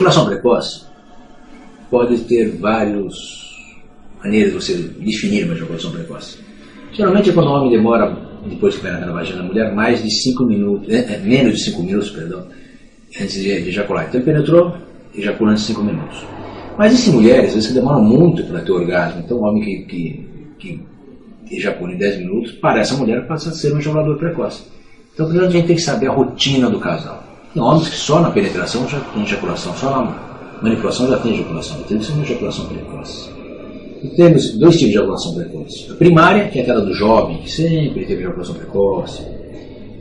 Ejaculação precoce pode ter várias maneiras de você definir uma ejaculação precoce. Geralmente é quando o homem demora, depois que penetra na vagina da mulher, menos de 5 minutos, antes de ejacular. Então ele penetrou, ejacula antes de 5 minutos. Mas existem mulheres, às vezes, que demoram muito para ter orgasmo. Então o homem que ejacula em 10 minutos, para essa mulher passa a ser um ejaculador precoce. Então primeiro a gente tem que saber a rotina do casal. Tem homens que só na penetração já tem ejaculação, só na manipulação já tem ejaculação. Tem que ser uma ejaculação precoce. E temos dois tipos de ejaculação precoce. A primária, que é aquela do jovem, que sempre teve ejaculação precoce.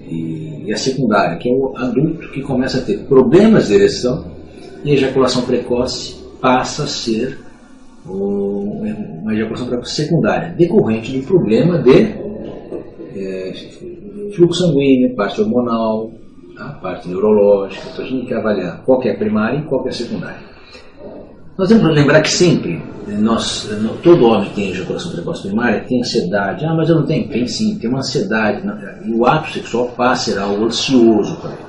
E a secundária, que é o adulto que começa a ter problemas de ereção, e a ejaculação precoce passa a ser uma ejaculação precoce secundária, decorrente de problema de fluxo sanguíneo, parte hormonal, a parte neurológica. Então a gente tem que avaliar qual que é a primária e qual que é a secundária. Nós temos que lembrar que sempre, todo homem que tem ejaculação precoce primária tem ansiedade. Ah, mas eu não tenho. Tem sim, tem uma ansiedade. E o ato sexual passa a ser algo ansioso para ele.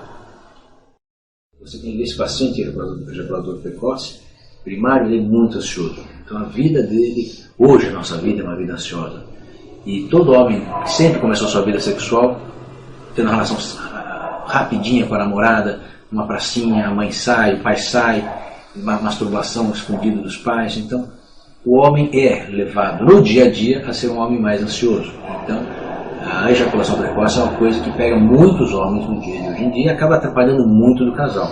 Você tem esse paciente ejaculador precoce primário, ele é muito ansioso. Então a vida dele, hoje a nossa vida é uma vida ansiosa. E todo homem que sempre começou a sua vida sexual tendo uma relação rapidinha com a namorada, numa pracinha, a mãe sai, o pai sai, uma masturbação escondida dos pais. Então o homem é levado no dia a dia a ser um homem mais ansioso. Então a ejaculação precoce é uma coisa que pega muitos homens no dia de hoje em dia e acaba atrapalhando muito do casal.